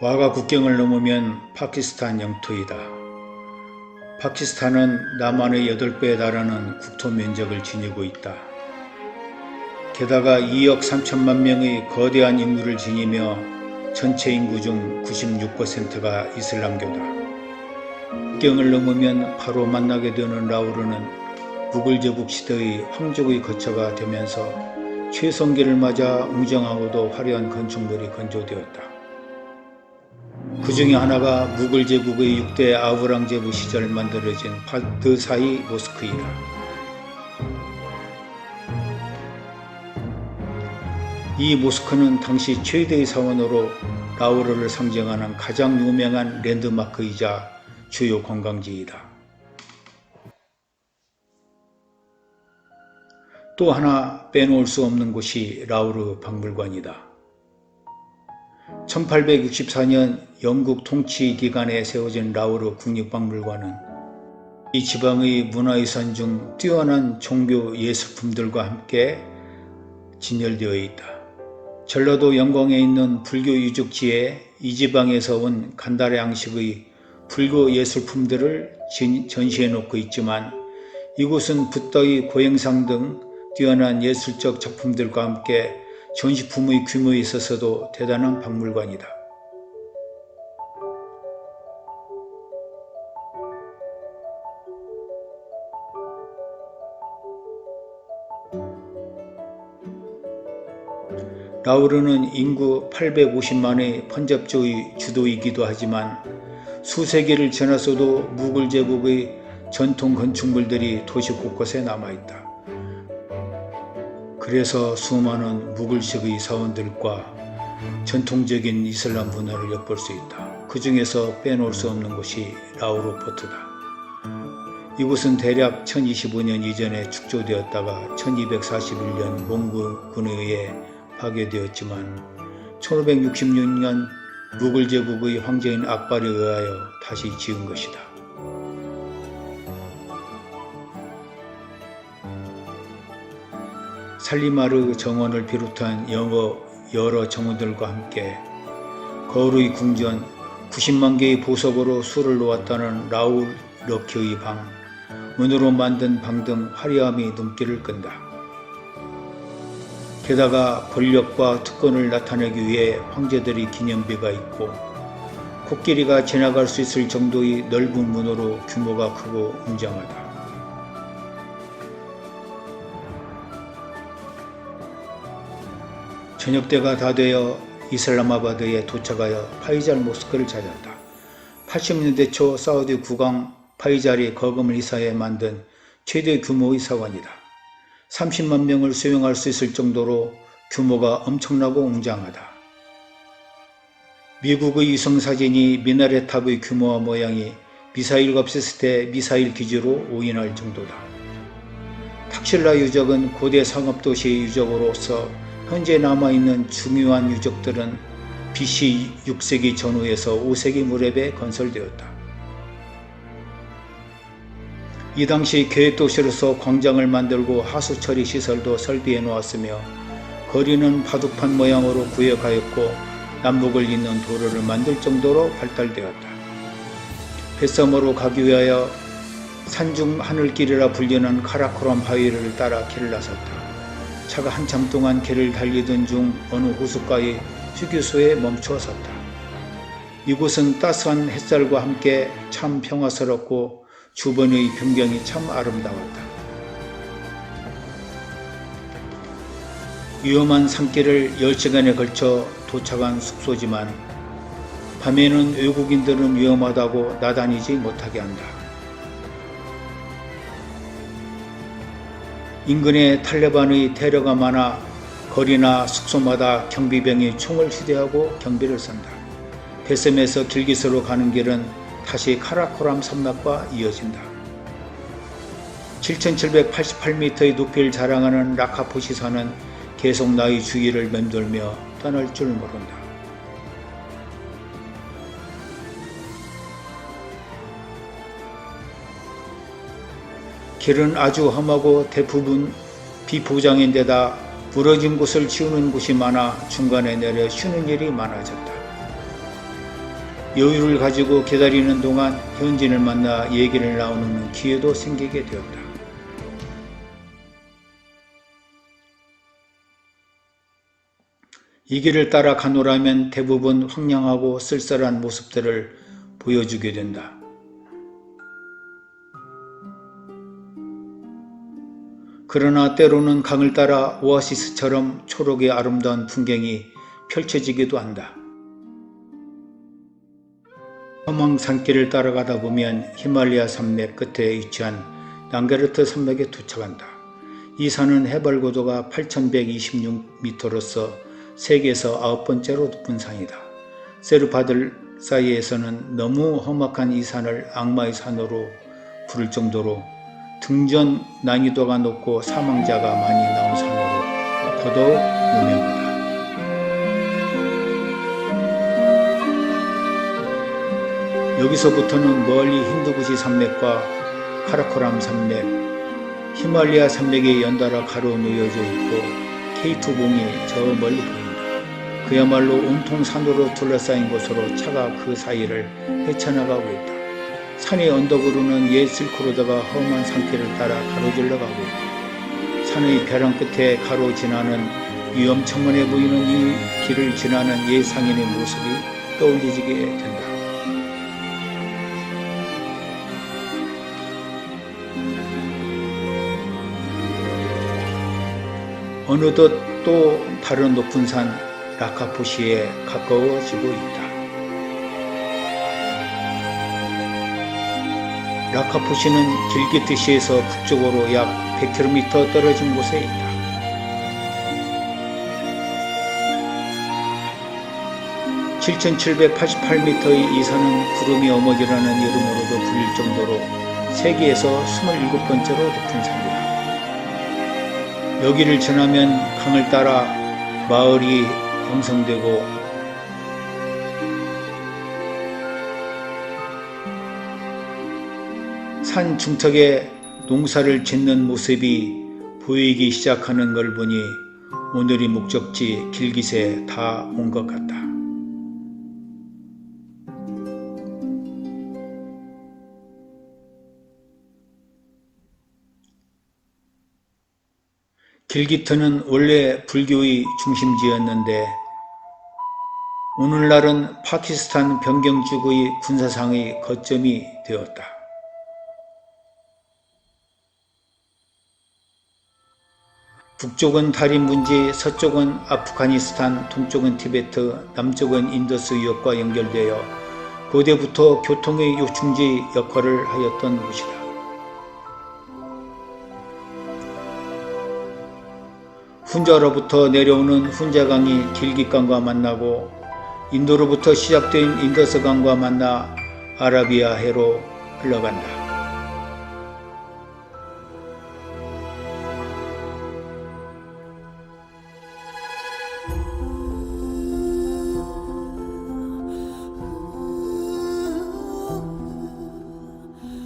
와가 국경을 넘으면 파키스탄 영토이다. 파키스탄은 남한의 8배에 달하는 국토 면적을 지니고 있다. 게다가 2억 3천만 명의 거대한 인구를 지니며 전체 인구 중 96%가 이슬람교다. 국경을 넘으면 바로 만나게 되는 라오르는 무굴 제국 시대의 황족의 거처가 되면서 최성기를 맞아 웅장하고도 화려한 건축물이 건조되었다. 그 중에 하나가 무굴 제국의 6대 아우랑제부 시절 만들어진 파드사히 모스크이다. 이 모스크는 당시 최대의 사원으로 라오르를 상징하는 가장 유명한 랜드마크이자 주요 관광지이다. 또 하나 빼놓을 수 없는 곳이 라오르 박물관이다. 1864년 영국 통치 기간에 세워진 라오르 국립박물관은 이 지방의 문화유산 중 뛰어난 종교 예술품들과 함께 진열되어 있다. 전라도 영광에 있는 불교 유적지에 이 지방에서 온 간달의 양식의 불교 예술품들을 전시해 놓고 있지만 이곳은 붓다의 고행상 등 뛰어난 예술적 작품들과 함께 전시품의 규모에 있어서도 대단한 박물관이다. 라오르는 인구 850만의 펀잡주의 주도이기도 하지만 수세기를 지났어도 무굴 제국의 전통 건축물들이 도시 곳곳에 남아있다. 그래서 수많은 무굴식의 사원들과 전통적인 이슬람 문화를 엿볼 수 있다. 그 중에서 빼놓을 수 없는 곳이 라오르 포트다. 이곳은 대략 1025년 이전에 축조되었다가 1241년 몽골군에 의해 파괴되었지만 1566년 무굴 제국의 황제인 악발에 의하여 다시 지은 것이다. 살리마르 정원을 비롯한 여러 정원들과 함께 거울의 궁전, 90만 개의 보석으로 수를 놓았다는 라울 럭키의 방, 은으로 만든 방 등 화려함이 눈길을 끈다. 게다가 권력과 특권을 나타내기 위해 황제들의 기념비가 있고 코끼리가 지나갈 수 있을 정도의 넓은 문으로 규모가 크고 웅장하다. 저녁때가 다 되어 이슬라마바드에 도착하여 파이잘 모스크를 찾았다. 80년대 초 사우디 국왕 파이잘이 거금을 이사해 만든 최대 규모의 사관이다. 30만 명을 수용할 수 있을 정도로 규모가 엄청나고 웅장하다. 미국의 위성사진이 미나레탑의 규모와 모양이 미사일과 비슷해 미사일 기지로 오인할 정도다. 탁실라 유적은 고대 상업도시의 유적으로서 현재 남아있는 중요한 유적들은 BC 6세기 전후에서 5세기 무렵에 건설되었다. 이 당시 계획도시로서 광장을 만들고 하수처리 시설도 설비해 놓았으며 거리는 바둑판 모양으로 구역하였고 남북을 잇는 도로를 만들 정도로 발달되었다. 뱃섬으로 가기 위하여 산중 하늘길이라 불리는 카라코람 하이를 따라 길을 나섰다. 차가 한참 동안 길을 달리던 중 어느 호숫가의 휴게소에 멈춰 섰다. 이곳은 따스한 햇살과 함께 참 평화스럽고 주변의 풍경이 참 아름다웠다. 위험한 산길을 10시간에 걸쳐 도착한 숙소지만 밤에는 외국인들은 위험하다고 나다니지 못하게 한다. 인근에 탈레반의 테러가 많아 거리나 숙소마다 경비병이 총을 휴대하고 경비를 선다. 뱃섬에서 길기스로 가는 길은 다시 카라코람 산맥과 이어진다. 7,788m의 높이를 자랑하는 라카포시산은 계속 나의 주위를 맴돌며 떠날 줄 모른다. 길은 아주 험하고 대부분 비포장인데다 부러진 곳을 치우는 곳이 많아 중간에 내려 쉬는 일이 많아졌다. 여유를 가지고 기다리는 동안 현진을 만나 얘기를 나누는 기회도 생기게 되었다. 이 길을 따라 가노라면 대부분 황량하고 쓸쓸한 모습들을 보여주게 된다. 그러나 때로는 강을 따라 오아시스처럼 초록의 아름다운 풍경이 펼쳐지기도 한다. 험한 산길을 따라가다 보면 히말라야 산맥 끝에 위치한 낭게르트 산맥에 도착한다. 이 산은 해발 고도가 8,126m로서 세계에서 9번째로 높은 산이다. 세르파들 사이에서는 너무 험악한 이 산을 악마의 산으로 부를 정도로 등전 난이도가 높고 사망자가 많이 나온 산으로 더더욱 유명하다. 여기서부터는 멀리 힌두쿠시 산맥과 카라코람 산맥, 히말라야 산맥이 연달아 가로 놓여져 있고 K2 봉이 저 멀리 보인다. 그야말로 온통 산으로 둘러싸인 곳으로 차가 그 사이를 헤쳐나가고 있다. 산의 언덕으로는 옛 실크로드가 험한 산길을 따라 가로질러 가고 있다. 산의 벼랑 끝에 가로지나는 위험천만해 보이는 이 길을 지나는 옛 상인의 모습이 떠올리게 된다. 어느덧 또 다른 높은 산 라카포시에 가까워지고 있다. 라카포시는 길기트시에서 북쪽으로 약 100km 떨어진 곳에 있다. (7,788m의) 이 산은 구름이 어머니라는 이름으로도 불릴 정도로 세계에서 27번째로 높은 산이다. 여기를 지나면 강을 따라 마을이 형성되고 산 중턱에 농사를 짓는 모습이 보이기 시작하는 걸 보니 오늘의 목적지 길깃에 다 온 것 같다. 길기트는 원래 불교의 중심지였는데 오늘날은 파키스탄 변경주의 군사상의 거점이 되었다. 북쪽은 다림분지, 서쪽은 아프가니스탄, 동쪽은 티베트, 남쪽은 인더스 유역과 연결되어 고대부터 교통의 요충지 역할을 하였던 곳이다. 훈자로부터 내려오는 훈자강이 길깃강과 만나고 인도로부터 시작된 인더스강과 만나 아라비아해로 흘러간다.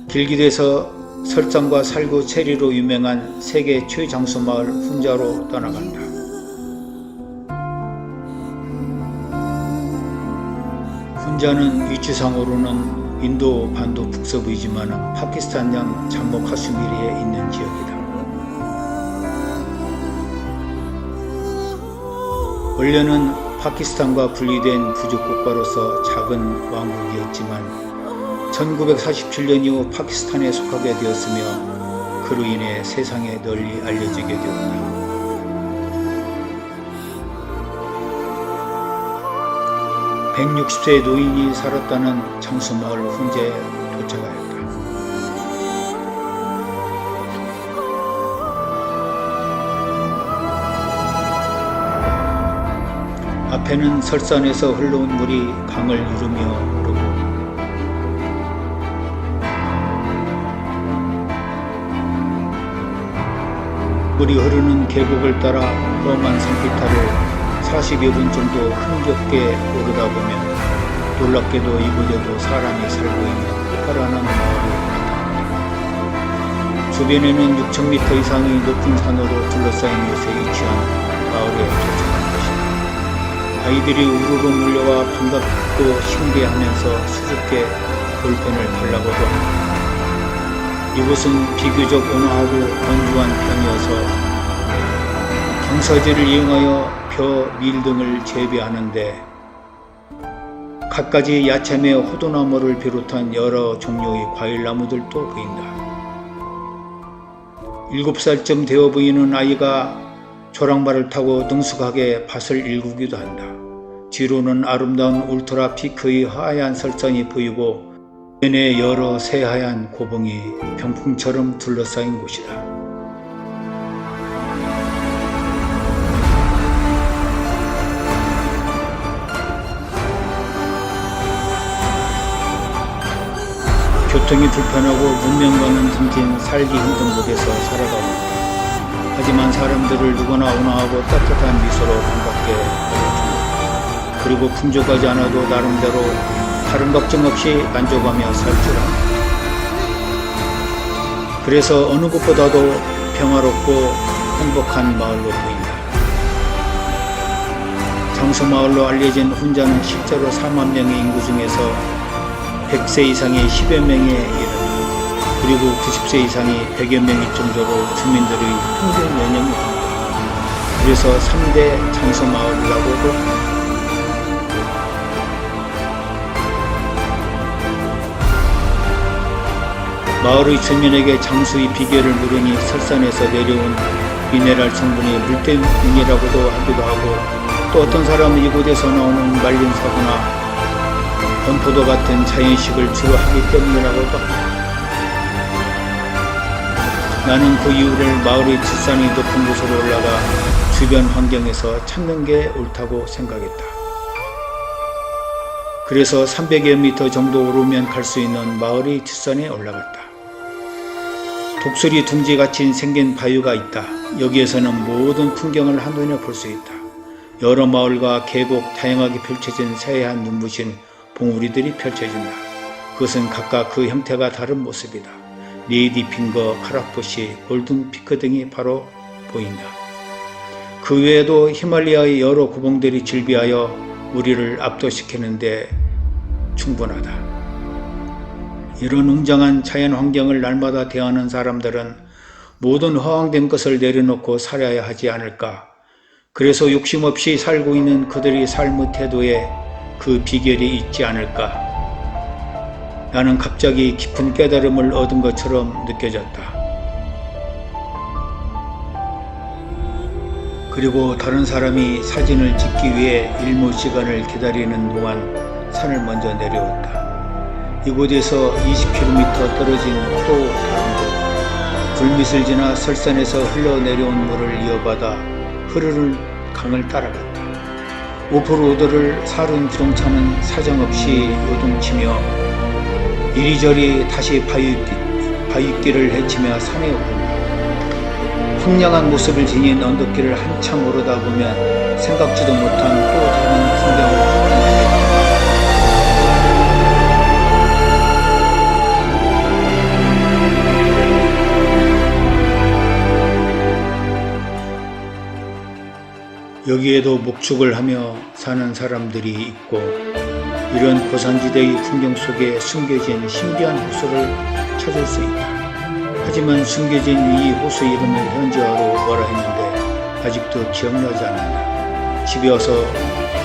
길깃에서 설탕과 살구 체리로 유명한 세계 최장수 마을 훈자로 떠나간다. 훈자는 위치상으로는 인도 반도 북서부이지만 파키스탄양 잠무 카슈미르에 있는 지역이다. 원래는 파키스탄과 분리된 부족 국가로서 작은 왕국이었지만 1947년 이후 파키스탄에 속하게 되었으며 그로 인해 세상에 널리 알려지게 되었다. (160세) 노인이 살았다는 장수마을 훈자에 도착하였다. 앞에는 설산에서 흘러온 물이 강을 이루며 흐르고 물이 흐르는 계곡을 따라 험한 산기타를 40여 분 정도 흥겹게 오르다 보면 놀랍게도 이곳에도 사람이 살고 있는 파란한 마을이 나타납니다. 주변에는 6,000m 이상의 높은 산으로 둘러싸인 곳에 위치한 마을에 도착한 것이다. 아이들이 우르르 몰려와 반갑고 신기해하면서 수줍게 볼펜을 달라고도 한다. 이곳은 비교적 온화하고 건조한 편이어서 경사지를 이용하여 벼, 밀 등을 재배하는데 갖가지 야채며 호두나무를 비롯한 여러 종류의 과일나무들도 보인다. 7살쯤 되어 보이는 아이가 조랑말을 타고 능숙하게 밭을 일구기도 한다. 뒤로는 아름다운 울트라 피크의 하얀 설산이 보이고 내내 여러 새하얀 고봉이 병풍처럼 둘러싸인 곳이다. 교통이 불편하고 문명과는 등진 살기 힘든 곳에서 살아가고 있다. 하지만 사람들을 누구나 온화하고 따뜻한 미소로 반갑게 맞아준다. 그리고 풍족하지 않아도 나름대로 다른 걱정 없이 만족하며 살 줄 안다. 그래서 어느 곳보다도 평화롭고 행복한 마을로 보인다. 장수마을로 알려진 훈자는 실제로 4만 명의 인구 중에서 100세 이상이 10여 명에 이른다. 그리고 90세 이상이 100여 명일 정도로 주민들의 평균 연령이 된다. 그래서 3대 장수마을이라고도 한다. 마을의 주민에게 장수의 비결을 물으니 설산에서 내려온 미네랄 성분이 물 때문이라고도 하기도 하고, 또 어떤 사람은 이곳에서 나오는 말린 사고나 건포도 같은 자연식을 주로 하기 때문이라고도 한다. 나는 그 이유를 마을의 뒷산이 높은 곳으로 올라가 주변 환경에서 찾는 게 옳다고 생각했다. 그래서 300여 미터 정도 오르면 갈 수 있는 마을의 뒷산에 올라갔다. 독수리 둥지같이 생긴 바위가 있다. 여기에서는 모든 풍경을 한눈에 볼 수 있다. 여러 마을과 계곡 다양하게 펼쳐진 새하얀 눈부신 봉우리들이 펼쳐진다. 그것은 각각 그 형태가 다른 모습이다. 레이디핑거, 카라푸시, 골든피크 등이 바로 보인다. 그 외에도 히말라야의 여러 구봉들이 질비하여 우리를 압도시키는데 충분하다. 이런 웅장한 자연 환경을 날마다 대하는 사람들은 모든 허황된 것을 내려놓고 살아야 하지 않을까. 그래서 욕심 없이 살고 있는 그들의 삶의 태도에 그 비결이 있지 않을까. 나는 갑자기 깊은 깨달음을 얻은 것처럼 느껴졌다. 그리고 다른 사람이 사진을 찍기 위해 일몰 시간을 기다리는 동안 산을 먼저 내려왔다. 이곳에서 20km 떨어진 또 다른 곳, 불빛을 지나 설산에서 흘러내려온 물을 이어받아 흐르는 강을 따라갔다. 오프로드를 사륜 자동차는 사정없이 요동치며 이리저리 다시 바윗길을 헤치며 산에 오른다. 황량한 모습을 지닌 언덕길을 한참 오르다 보면 생각지도 못한 또 다른 풍경을 만나게 된다. 여기에도 목축을 하며 사는 사람들이 있고, 이런 고산지대의 풍경 속에 숨겨진 신비한 호수를 찾을 수 있다. 하지만 숨겨진 이 호수 이름을 현지화로 뭐라 했는데 아직도 기억나지 않는다. 집에 와서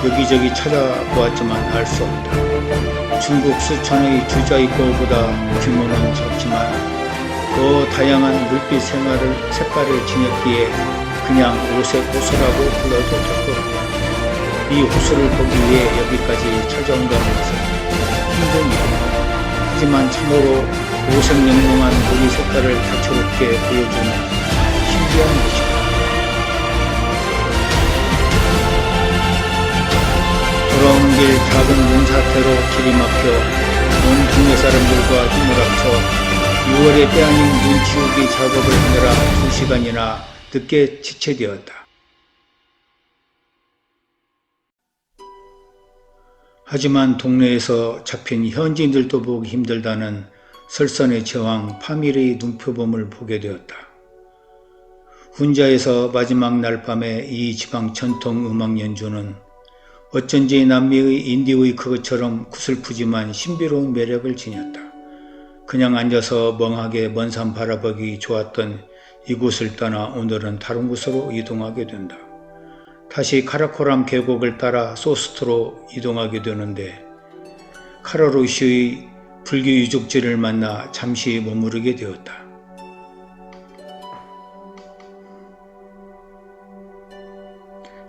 여기저기 찾아보았지만 알 수 없다. 중국 수천의 주자이골보다 규모는 적지만 더 다양한 물빛 색깔을 지녔기에 그냥 오색 호수라고 불러도 될 것 같다. 이 호수를 보기 위해 여기까지 찾아온다는 것은 힘든 일이다. 하지만 참으로 오색영롱한 물의 색깔을 다채롭게 보여주는 신기한 곳이다. 돌아오는 길 작은 눈사태로 길이 막혀 온 동네 사람들과 힘을 합쳐 6월에 때아닌 눈 치우기 작업을 하느라 2시간이나 늦게 지체되었다. 하지만 동네에서 잡힌 현지인들도 보기 힘들다는 설선의 제왕 파밀의 눈표범을 보게 되었다. 훈자에서 마지막 날 밤에 이 지방 전통 음악 연주는 어쩐지 남미의 인디의 그것처럼 구슬프지만 신비로운 매력을 지녔다. 그냥 앉아서 멍하게 먼 산 바라보기 좋았던 이곳을 떠나 오늘은 다른 곳으로 이동하게 된다. 다시 카라코람 계곡을 따라 소스트로 이동하게 되는데 카라로시의 불교 유적지를 만나 잠시 머무르게 되었다.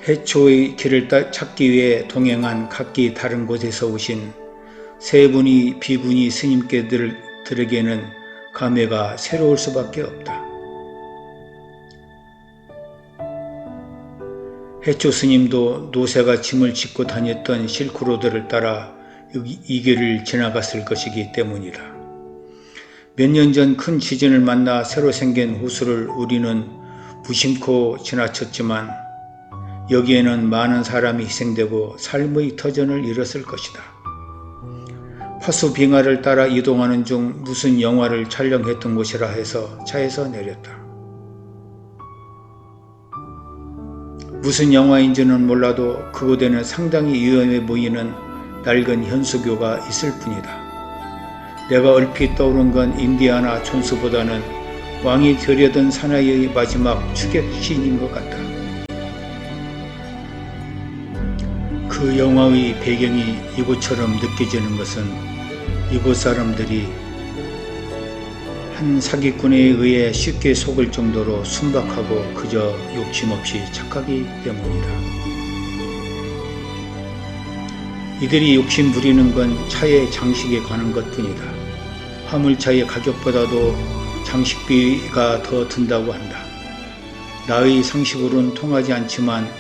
해초의 길을 찾기 위해 동행한 각기 다른 곳에서 오신 세 분이 비구니 스님께들에게는 감회가 새로울 수밖에 없다. 해초 스님도 노새가 짐을 짓고 다녔던 실크로드를 따라 이 길을 지나갔을 것이기 때문이다. 몇 년 전 큰 지진을 만나 새로 생긴 호수를 우리는 무심코 지나쳤지만 여기에는 많은 사람이 희생되고 삶의 터전을 잃었을 것이다. 파수 빙하를 따라 이동하는 중 무슨 영화를 촬영했던 곳이라 해서 차에서 내렸다. 무슨 영화인지는 몰라도 그곳에는 상당히 위험해 보이는 낡은 현수교가 있을 뿐이다. 내가 얼핏 떠오른 건 인디아나 존스보다는 왕이 되려던 사나이의 마지막 추격신인 것 같다. 그 영화의 배경이 이곳처럼 느껴지는 것은 이곳 사람들이 한 사기꾼에 의해 쉽게 속을 정도로 순박하고 그저 욕심없이 착하기 때문이다. 이들이 욕심 부리는 건 차의 장식에 관한 것뿐이다. 화물차의 가격보다도 장식비가 더 든다고 한다. 나의 상식으로는 통하지 않지만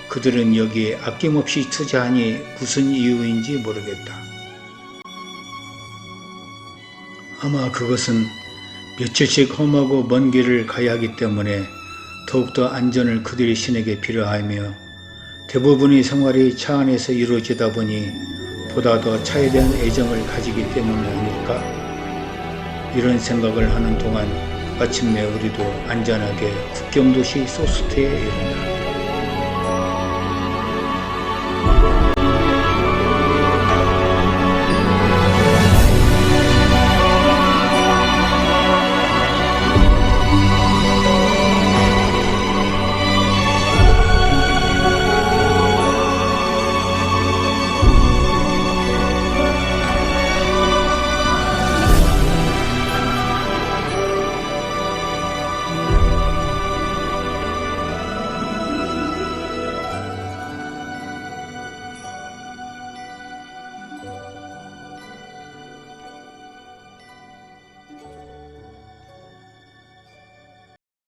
그들은 여기에 아낌없이 투자하니 무슨 이유인지 모르겠다. 아마 그것은 며칠씩 험하고 먼 길을 가야 하기 때문에 더욱더 안전을 그들의 신에게 빌어하며 대부분의 생활이 차 안에서 이루어지다 보니 보다 더 차에 대한 애정을 가지기 때문이 아닐까? 이런 생각을 하는 동안 마침내 우리도 안전하게 국경도시 소스트에 이른다.